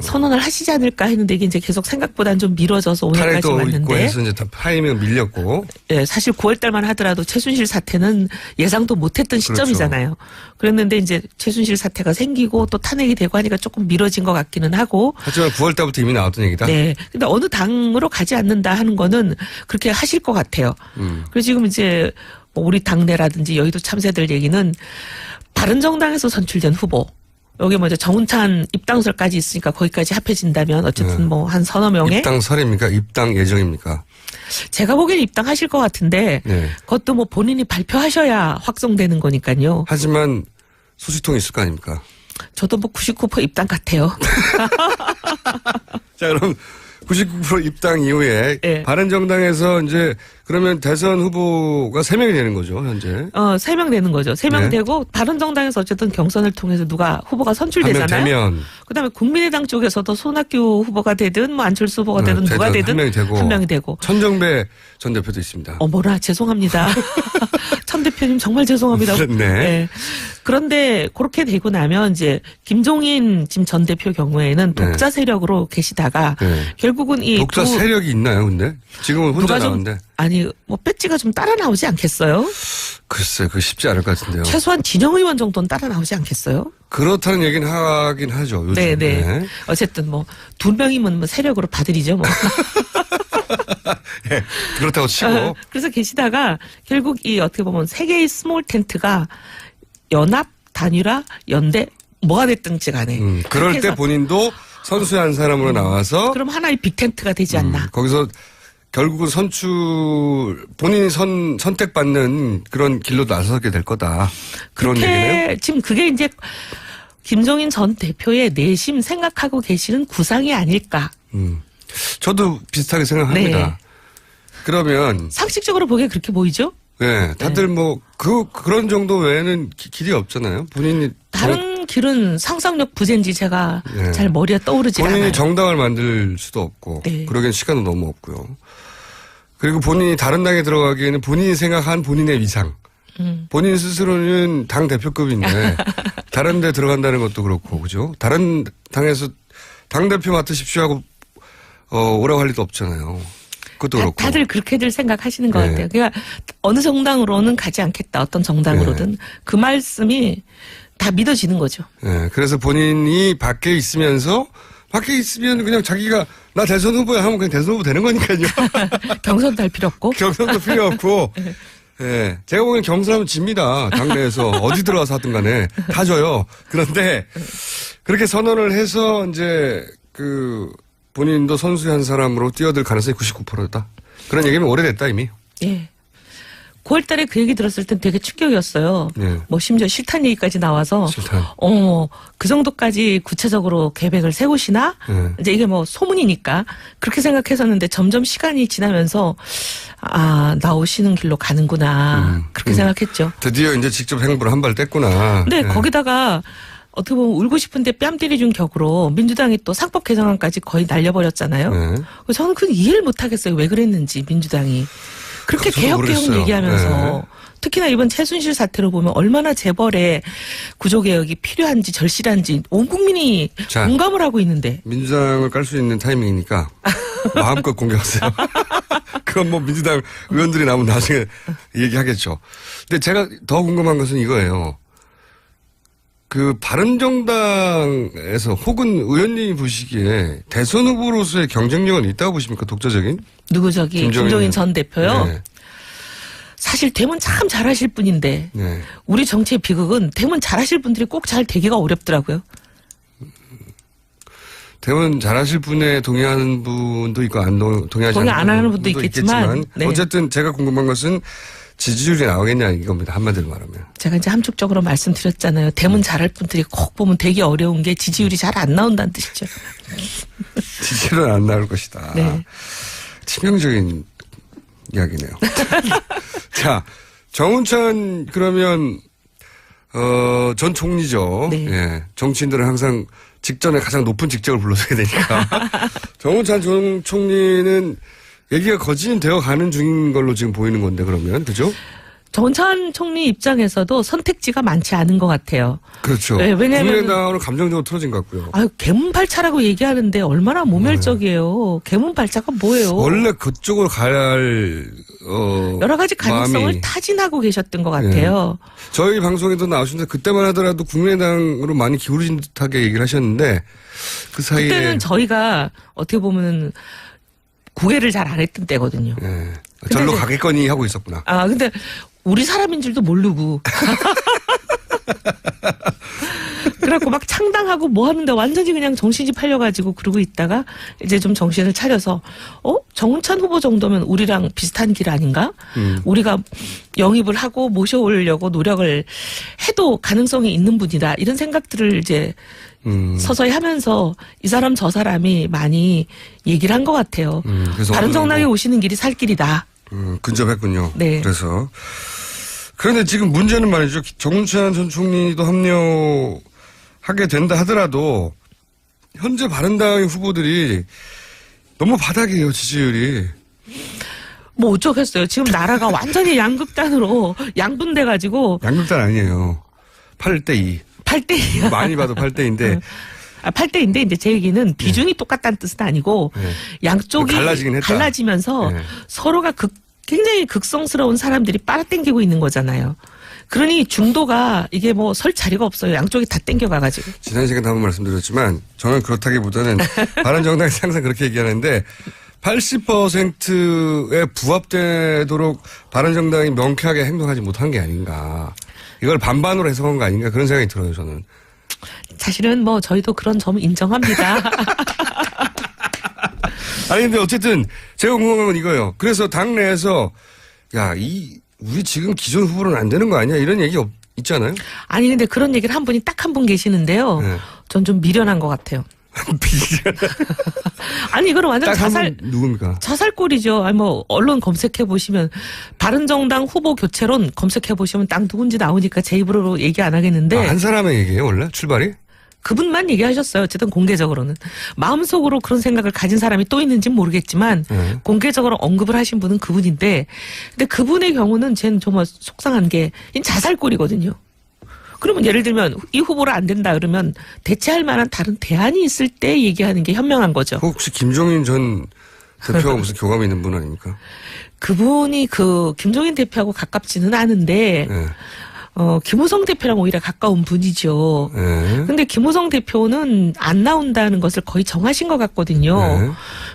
선언을 하시지 않을까 했는데 이게 이제 계속 생각보다는 좀 미뤄져서 오늘까지 탈에도 있고 왔는데 해서 이제 다 타이밍 밀렸고. 예, 사실 9월 달만 하더라도 최순실 사태는 예상도 못했던 그렇죠. 시점이잖아요. 그랬는데 이제 최순실 사태가 생기고 또 탄핵이 되고 하니까 조금 미뤄진 것 같기는 하고. 하지만 9월 달부터 이미 나왔던 얘기다. 네. 근데 어느 당으로 가지 않는다 하는 거는 그렇게 하실 것 같아요. 그래서 지금 이제 뭐 우리 당내라든지 여의도 참새들 얘기는 바른정당에서 선출된 후보. 여기 뭐 이제 정운찬 입당설까지 있으니까 거기까지 합해진다면 어쨌든 뭐 한 서너 명의 입당설입니까? 입당 예정입니까? 제가 보기엔 입당하실 것 같은데 네. 그것도 뭐 본인이 발표하셔야 확정되는 거니까요. 하지만 소식통이 있을 거 아닙니까? 저도 뭐 99% 입당 같아요. 자, 그럼 99% 입당 이후에 네. 바른정당에서 이제 그러면 대선 후보가 3명이 되는 거죠, 현재. 3명 되는 거죠. 3명 네. 되고 바른정당에서 어쨌든 경선을 통해서 누가 후보가 한 명 선출되잖아요. 되면 그다음에 국민의당 쪽에서도 손학규 후보가 되든 뭐 안철수 후보가 되든 누가 되든 한 명이 되고. 천정배 전 대표도 있습니다. 어머나 죄송합니다. 천 대표님 정말 죄송합니다. 네. 그런데 그렇게 되고 나면 이제 김종인 지금 전 대표 경우에는 독자 세력으로 계시다가 네. 결국은 이 독자 세력이 있나요, 근데? 지금은 혼자 누가 좀 나오는데. 아니 뭐 배지가 좀 따라 나오지 않겠어요? 글쎄, 그거 쉽지 않을 것 같은데요. 최소한 진영 의원 정도는 따라 나오지 않겠어요? 그렇다는 얘기는 하긴 하죠, 요즘. 네. 어쨌든 뭐 2명이면 뭐 세력으로 봐드리죠 뭐. 네, 그렇다고 치고. 그래서 계시다가 결국 이 어떻게 보면 세 개의 스몰 텐트가 연합, 단일화, 연대 뭐가 됐든지 간에. 그럴 그렇게 때 해서 본인도 선수의 한 사람으로 나와서 그럼 하나의 빅텐트가 되지 않나. 거기서 결국은 본인이 선택받는 그런 길로 나서게 될 거다. 그런 얘기네요. 지금 그게 이제 김종인 전 대표의 내심 생각하고 계시는 구상이 아닐까. 저도 비슷하게 생각합니다. 네. 그러면 상식적으로 보기에 그렇게 보이죠? 네, 다들 뭐 그런 정도 외에는 길이 없잖아요. 본인이 다른 길은 상상력 부재인지 제가 네. 잘 머리에 떠오르지 본인이 않아요. 정당을 만들 수도 없고 네. 그러기엔 시간도 너무 없고요. 그리고 본인이 다른 당에 들어가기에는 본인이 생각한 본인의 위상. 본인 스스로는 당 대표급인데 다른 데 들어간다는 것도 그렇고 그죠? 다른 당에서 당 대표 맡으십시오 하고 오라고 할 리도 없잖아요. 그것도 그렇고. 다들 그렇게들 생각하시는 것 네. 같아요. 그러니까 어느 정당으로는 가지 않겠다. 어떤 정당으로든. 그 말씀이 다 믿어지는 거죠. 네, 그래서 본인이 밖에 있으면 그냥 자기가 나 대선 후보야 하면 그냥 대선 후보 되는 거니까요. 경선도 할 필요 없고. 경선도 필요 없고. 예, 제가 보기엔 경선하면 집니다. 당내에서 어디 들어가서 하든 간에 다 져요. 그런데 그렇게 선언을 해서 이제 본인도 선수의 한 사람으로 뛰어들 가능성이 99%다. 그런 얘기는 오래됐다 이미. 예. 9월 달에 그 얘기 들었을 땐 되게 충격이었어요. 네. 뭐 심지어 실탄 얘기까지 나와서 실탄. 그 정도까지 구체적으로 계획을 세우시나? 네. 이제 이게 뭐 소문이니까 그렇게 생각했었는데 점점 시간이 지나면서 나오시는 길로 가는구나. 그렇게 생각했죠. 드디어 이제 직접 행보를 한 발 뗐구나. 근데 네. 거기다가 어떻게 보면 울고 싶은데 뺨 때려준 격으로 민주당이 또 상법 개정안까지 거의 날려버렸잖아요. 네. 저는 그 이해를 못하겠어요. 왜 그랬는지 민주당이. 그렇게 저도 개혁 모르겠어요. 얘기하면서 네. 특히나 이번 최순실 사태로 보면 얼마나 재벌의 구조개혁이 필요한지 절실한지 온 국민이 자, 공감을 하고 있는데. 민주당을 깔 수 있는 타이밍이니까 마음껏 공개하세요. 그건 뭐 민주당 의원들이 나오면 나중에 얘기하겠죠. 근데 제가 더 궁금한 것은 이거예요. 그 바른정당에서 혹은 의원님이 보시기에 대선 후보로서의 경쟁력은 있다고 보십니까? 독자적인? 누구 저기 김종인 전 대표요? 네. 사실 되면 참 잘하실 분인데 네. 우리 정치의 비극은 되면 잘하실 분들이 꼭 잘 되기가 어렵더라고요. 대원 잘하실 분에 동의하는 분도 있고 동의하지 동의 안 하는 않는 분도 있겠지만, 네. 어쨌든 제가 궁금한 것은 지지율이 나오겠냐 이겁니다. 한마디로 말하면. 제가 이제 함축적으로 말씀드렸잖아요. 되면 잘할 분들이 꼭 보면 되게 어려운 게 지지율이 잘 안 나온다는 뜻이죠. 지지율은 안 나올 것이다. 네. 치명적인 이야기네요. 자, 정운찬 그러면 전 총리죠. 네. 예. 정치인들은 항상 직전에 가장 높은 직책을 불러줘야 되니까. 정운찬 전 총리는 얘기가 거진되어 가는 중인 걸로 지금 보이는 건데 그러면 그죠? 정운찬 총리 입장에서도 선택지가 많지 않은 것 같아요. 그렇죠. 네, 왜냐하면 국민의당으로 감정적으로 틀어진 것 같고요. 아유 개문발차라고 얘기하는데 얼마나 모멸적이에요. 개문발차가 뭐예요? 원래 그쪽으로 가야 할 여러 가지 가능성을 마음이. 타진하고 계셨던 것 같아요. 저희 방송에도 나오셨는데 그때만 하더라도 국민의당으로 많이 기울어진 듯하게 얘기를 하셨는데 그 사이에 그때는 저희가 어떻게 보면 구애를 잘 안 했던 때거든요. 예. 절로 이제- 가겠거니 하고 있었구나. 아 근데 우리 사람인 줄도 모르고 그래갖고 막 창당하고 뭐 하는데 완전히 그냥 정신이 팔려가지고 그러고 있다가 이제 좀 정신을 차려서 정운찬 후보 정도면 우리랑 비슷한 길 아닌가? 우리가 영입을 하고 모셔오려고 노력을 해도 가능성이 있는 분이다. 이런 생각들을 이제 서서히 하면서 이 사람 저 사람이 많이 얘기를 한 것 같아요. 그래서 바른정당에 오시는 길이 살 길이다. 근접했군요. 네. 그래서 그런데 지금 문제는 말이죠. 정운찬 전 총리도 합류하게 된다 하더라도 현재 바른당의 후보들이 너무 바닥이에요. 지지율이. 뭐 어쩌겠어요. 지금 나라가 완전히 양극단으로 양분돼가지고 양극단 아니에요. 8대2. 8대2야. 많이 봐도 8대인데 8대인데 이제 제 얘기는 비중이 똑같다는 뜻은 아니고 네. 양쪽이 갈라지긴 했다. 갈라지면서 네. 서로가 굉장히 극성스러운 사람들이 빨아당기고 있는 거잖아요. 그러니 중도가 이게 뭐 설 자리가 없어요. 양쪽이 다 땡겨가가지고. 지난 시간에 한번 말씀드렸지만 저는 그렇다기보다는 바른정당이 항상 그렇게 얘기하는데 80%에 부합되도록 바른정당이 명쾌하게 행동하지 못한 게 아닌가. 이걸 반반으로 해석한 거 아닌가 그런 생각이 들어요. 저는. 사실은 뭐 저희도 그런 점을 인정합니다. 아니 근데 어쨌든 제가 궁금한 건 이거예요. 그래서 당내에서 우리 지금 기존 후보로는 안 되는 거 아니야 이런 얘기 있잖아요. 아니 근데 그런 얘기를 한 분이 딱 한 분 계시는데요. 네. 전 좀 미련한 것 같아요. 비전. 아니 이거는 완전 딱 한 자살 분 누굽니까? 자살골이죠. 아니 뭐 언론 검색해 보시면 바른정당 후보 교체론 검색해 보시면 딱 누군지 나오니까 제 입으로 얘기 안 하겠는데 한 사람의 얘기예요 원래 출발이? 그분만 얘기하셨어요. 어쨌든 공개적으로는 마음속으로 그런 생각을 가진 사람이 또 있는지는 모르겠지만 공개적으로 언급을 하신 분은 그분인데 근데 그분의 경우는 쟤는 정말 속상한 게 자살골이거든요. 그러면 예를 들면 이 후보로 안 된다 그러면 대체할 만한 다른 대안이 있을 때 얘기하는 게 현명한 거죠. 혹시 김종인 전 대표가 무슨 교감이 있는 분 아닙니까? 그분이 김종인 대표하고 가깝지는 않은데 네. 김우성 대표랑 오히려 가까운 분이죠. 네. 근데 김우성 대표는 안 나온다는 것을 거의 정하신 것 같거든요. 네.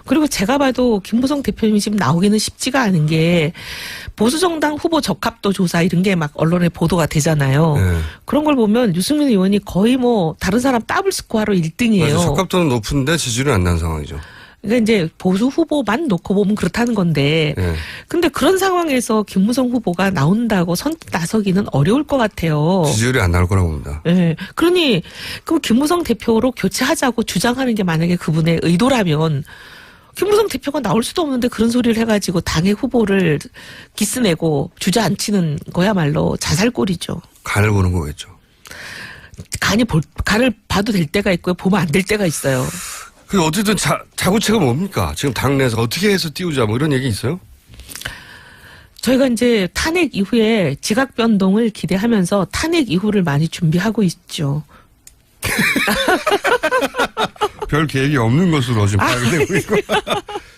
그리고 제가 봐도 김무성 대표님이 지금 나오기는 쉽지가 않은 게 보수정당 후보 적합도 조사 이런 게 막 언론에 보도가 되잖아요. 네. 그런 걸 보면 유승민 의원이 거의 뭐 다른 사람 더블 스코어로 1등이에요. 맞아, 적합도는 높은데 지지율은 안 난 상황이죠. 그러니까 이제 보수 후보만 놓고 보면 그렇다는 건데 네. 근데 그런 상황에서 김무성 후보가 나온다고 선뜻 나서기는 어려울 것 같아요. 지지율이 안 나올 거라고 봅니다. 예. 그러니 그럼 김무성 대표로 교체하자고 주장하는 게 만약에 그분의 의도라면 김무성 대표가 나올 수도 없는데 그런 소리를 해가지고 당의 후보를 기스내고 주저앉히는 거야말로 자살골이죠. 간을 보는 거겠죠. 간을 봐도 될 때가 있고요. 보면 안 될 때가 있어요. 그 어쨌든 자구책은 뭡니까? 지금 당내에서 어떻게 해서 띄우자 뭐 이런 얘기 있어요? 저희가 이제 탄핵 이후에 지각 변동을 기대하면서 탄핵 이후를 많이 준비하고 있죠. 별 계획이 없는 것으로 지금 파악이 되고 있고.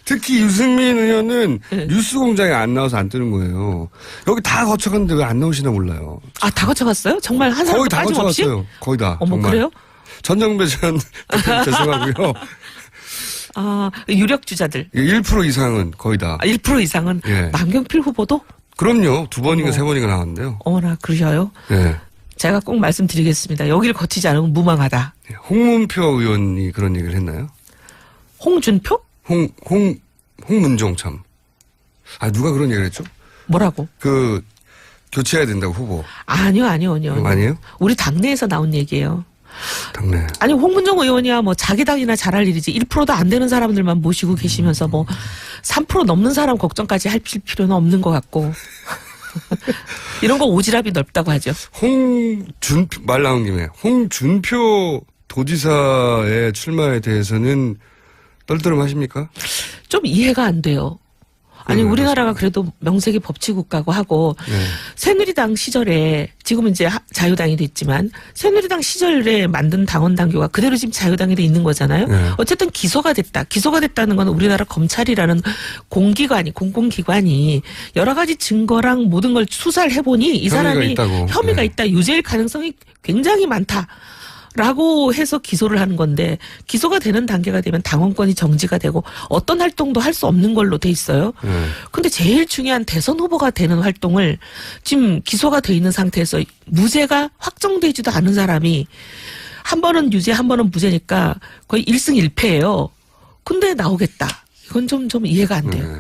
특히 유승민 의원은 뉴스공장에 안 나와서 안 뜨는 거예요. 여기 다 거쳐갔는데 왜 안 나오시나 몰라요. 아, 다 거쳐갔어요? 정말 한 거의 사람도 다 빠짐없이? 거쳐갔어요. 거의 다. 어머, 정말. 그래요? 전정배 전 대표님 죄송하고요. 아, 유력 주자들. 1% 이상은 거의 다. 아, 1% 이상은 예. 남경필 후보도? 그럼요. 2번인가 어머. 3번인가 나왔는데요. 어머나, 그러셔요? 예. 제가 꼭 말씀드리겠습니다. 여기를 거치지 않으면 무망하다. 홍문표 의원이 그런 얘기를 했나요? 홍준표? 홍문종 참. 아, 누가 그런 얘기를 했죠? 뭐라고? 교체해야 된다고 후보. 아니요. 아니에요? 우리 당내에서 나온 얘기예요. 당내. 아니, 홍문종 의원이야 뭐 자기 당이나 잘할 일이지 1%도 안 되는 사람들만 모시고 계시면서 뭐 3% 넘는 사람 걱정까지 할 필요는 없는 것 같고. 이런 거 오지랖이 넓다고 하죠. 말 나온 김에 홍준표 도지사의 출마에 대해서는 떨떠름하십니까? 좀 이해가 안 돼요. 아니, 우리나라가 그래도 명색이 법치국가고 하고, 네. 새누리당 시절에, 지금은 이제 자유당이 됐지만, 새누리당 시절에 만든 당원 당규가 그대로 지금 자유당에 돼 있는 거잖아요. 네. 어쨌든 기소가 됐다. 기소가 됐다는 건 우리나라 검찰이라는 공기관이, 공공기관이 여러 가지 증거랑 모든 걸 수사를 해보니 이 혐의가 사람이 있다고. 혐의가 네. 있다. 유죄일 가능성이 굉장히 많다. 라고 해서 기소를 하는 건데 기소가 되는 단계가 되면 당원권이 정지가 되고 어떤 활동도 할 수 없는 걸로 돼 있어요. 근데 제일 중요한 대선 후보가 되는 활동을 지금 기소가 돼 있는 상태에서 무죄가 확정되지도 않은 사람이 한 번은 유죄 한 번은 무죄니까 거의 1승 1패예요. 근데 나오겠다. 이건 좀 이해가 안 돼요. 네.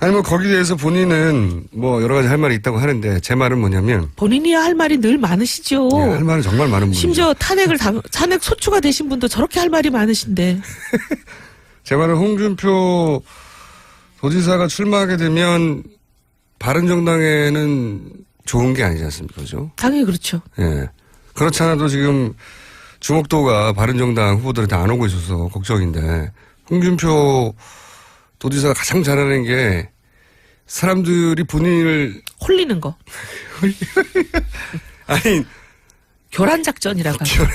아니 뭐 거기에 대해서 본인은 뭐 여러 가지 할 말이 있다고 하는데 제 말은 뭐냐면 본인이야 할 말이 늘 많으시죠. 네, 할 말은 정말 많은 분이죠. 심지어 탄핵 소추가 되신 분도 저렇게 할 말이 많으신데. 제 말은 홍준표 도지사가 출마하게 되면 바른정당에는 좋은 게 아니지 않습니까? 그죠? 당연히 그렇죠. 예. 그렇지 않아도 지금 주목도가 바른정당 후보들한테 안 오고 있어서 걱정인데 홍준표 도지사가 가장 잘하는 게 사람들이 본인을 홀리는 거. 아니 교란 작전이라고 하죠.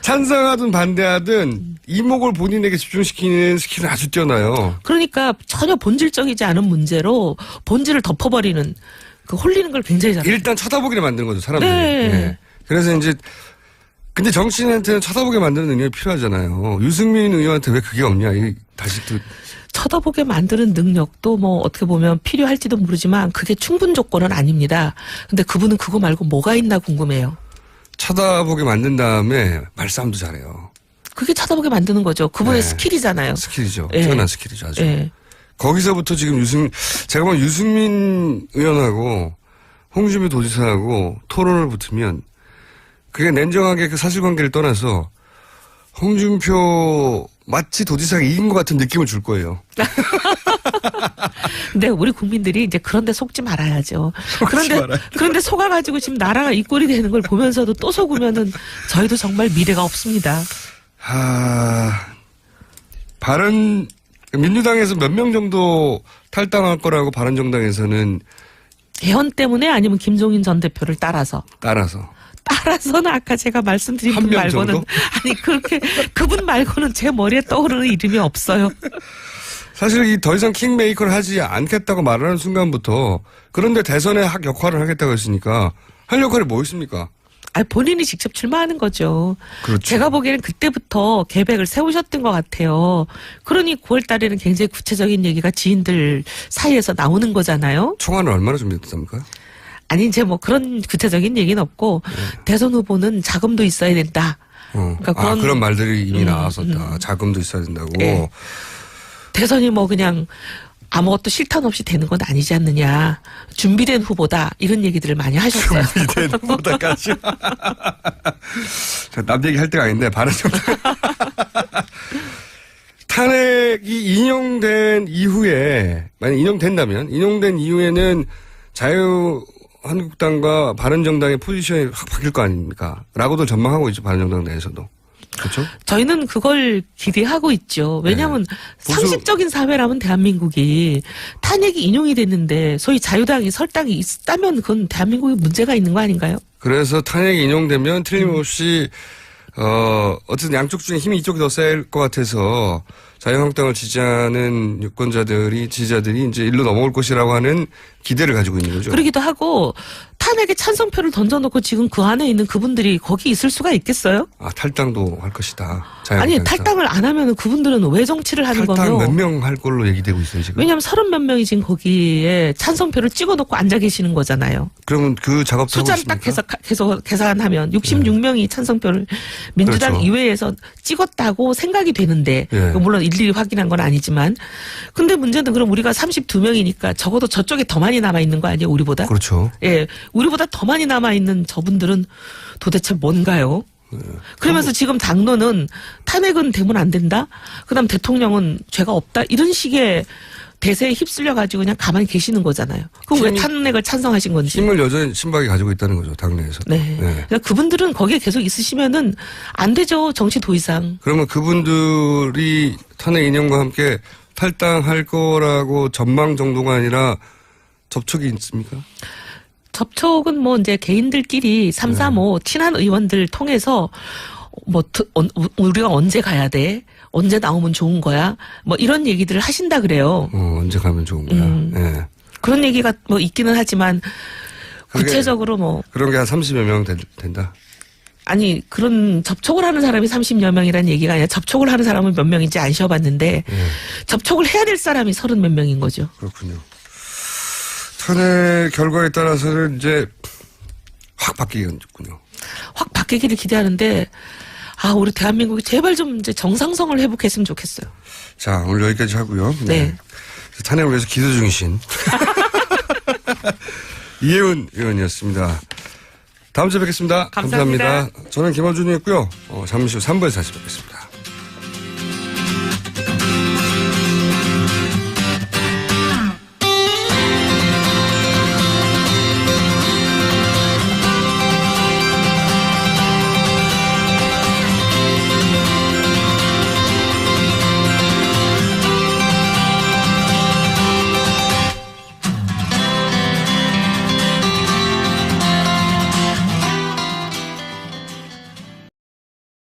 찬성하든 반대하든 이목을 본인에게 집중시키는 스킬은 아주 뛰어나요. 그러니까 전혀 본질적이지 않은 문제로 본질을 덮어버리는 그 홀리는 걸 굉장히 잘해요. 일단 쳐다보기를 만드는 거죠, 사람들이. 네. 예. 그래서 이제 근데 정치인한테는 쳐다보게 만드는 능력이 필요하잖아요. 유승민 의원한테 왜 그게 없냐. 다시 또 쳐다보게 만드는 능력도 뭐 어떻게 보면 필요할지도 모르지만 그게 충분 조건은 아닙니다. 근데 그분은 그거 말고 뭐가 있나 궁금해요. 쳐다보게 만든 다음에 말싸움도 잘해요. 그게 쳐다보게 만드는 거죠. 그분의 네. 스킬이잖아요. 스킬이죠. 예. 뛰어난 스킬이죠, 아주. 예. 거기서부터 지금 제가 보면 유승민 의원하고 홍준표 도지사하고 토론을 붙으면 그게 냉정하게 그 사실관계를 떠나서 홍준표 마치 도지사가 이긴 것 같은 느낌을 줄 거예요. 근데 우리 국민들이 이제 그런데 속지 말아야죠. 말아야죠. 그런데 속아가지고 지금 나라가 이 꼴이 되는 걸 보면서도 또 속으면은 저희도 정말 미래가 없습니다. 민주당에서 몇 명 정도 탈당할 거라고 바른정당에서는 개헌 때문에 아니면 김종인 전 대표를 따라서는 아까 제가 말씀드린 한 분 명 말고는 정도? 아니 그렇게 그분 말고는 제 머리에 떠오르는 이름이 없어요. 사실 더 이상 킹메이커를 하지 않겠다고 말하는 순간부터 그런데 대선에 역할을 하겠다고 했으니까 할 역할이 뭐 있습니까? 아 본인이 직접 출마하는 거죠. 그렇죠. 제가 보기에는 그때부터 계획을 세우셨던 것 같아요. 그러니 9월 달에는 굉장히 구체적인 얘기가 지인들 사이에서 나오는 거잖아요. 총알을 얼마나 준비했답니까? 아니 이제 뭐 그런 구체적인 얘기는 없고 대선 후보는 자금도 있어야 된다. 그러니까 그런 말들이 이미 나왔었다. 자금도 있어야 된다고. 네. 대선이 뭐 그냥 아무것도 실탄 없이 되는 건 아니지 않느냐. 준비된 후보다 이런 얘기들을 많이 하셨어요. 준비된 후보다까지. 남 얘기할 때가 아닌데 바른정당. 탄핵이 인용된 이후에 만약 인용된 이후에는 자유한국당과 바른정당의 포지션이 확 바뀔 거 아닙니까? 라고도 전망하고 있죠. 바른정당 내에서도. 그렇죠? 저희는 그걸 기대하고 있죠. 왜냐하면 상식적인 사회라면 대한민국이 탄핵이 인용이 됐는데 소위 자유당이 설당이 있다면 그건 대한민국에 문제가 있는 거 아닌가요? 그래서 탄핵이 인용되면 틀림없이 어쨌든 양쪽 중에 힘이 이쪽이 더 셀 것 같아서 자유한국당을 지지하는 지지자들이 이제 일로 넘어올 것이라고 하는 기대를 가지고 있는 거죠. 그러기도 하고 탄핵에 찬성표를 던져놓고 지금 그 안에 있는 그분들이 거기 있을 수가 있겠어요? 아, 탈당도 할 것이다. 아니 탈당을 안 하면 그분들은 왜 정치를 하는 거며? 탈당 몇 명 할 걸로 얘기되고 있어요 지금. 왜냐하면 30몇 명이 지금 거기에 찬성표를 찍어놓고 앉아 계시는 거잖아요. 그러면 그 작업도 숫자를 딱 해서 계속 계산하면 66명이 찬성표를 민주당 그렇죠. 이외에서 찍었다고 생각이 되는데 예. 물론 일일이 확인한 건 아니지만 근데 문제는 그럼 우리가 32명이니까 적어도 저쪽에 더 많이 남아 있는 거 아니에요 우리보다? 그렇죠. 예, 우리보다 더 많이 남아 있는 저분들은 도대체 뭔가요? 그러면서 지금 당론은 탄핵은 되면 안 된다. 그다음 대통령은 죄가 없다. 이런 식의 대세에 휩쓸려 가지고 그냥 가만히 계시는 거잖아요. 그럼 왜 탄핵을 찬성하신 건지? 힘을 여전히 친박이 가지고 있다는 거죠 당내에서. 네. 그러니까 그분들은 거기에 계속 있으시면은 안 되죠. 정치 도의상. 그러면 그분들이 탄핵 인용과 함께 탈당할 거라고 전망 정도가 아니라 접촉이 있습니까? 접촉은 뭐 이제 개인들끼리 3, 4, 5 친한 의원들 통해서 뭐 우리가 언제 가야 돼? 언제 나오면 좋은 거야? 뭐 이런 얘기들을 하신다 그래요. 언제 가면 좋은 거야. 예. 그런 얘기가 뭐 있기는 하지만 그게 구체적으로 뭐 그런 게 한 30여 명 된다. 아니 그런 접촉을 하는 사람이 30여 명이라는 얘기가 아니라 접촉을 하는 사람은 몇 명인지 안 쉬어봤는데 접촉을 해야 될 사람이 30 몇 명인 거죠. 그렇군요. 탄핵 결과에 따라서는 이제 확 바뀌겠군요. 확 바뀌기를 기대하는데 아 우리 대한민국이 제발 좀 이제 정상성을 회복했으면 좋겠어요. 자 오늘 여기까지 하고요. 네. 탄핵을 위해서 기도 중이신 이혜훈 의원이었습니다. 다음 주에 뵙겠습니다. 감사합니다. 저는 김어준이었고요. 잠시 후 3부에서 다시 뵙겠습니다.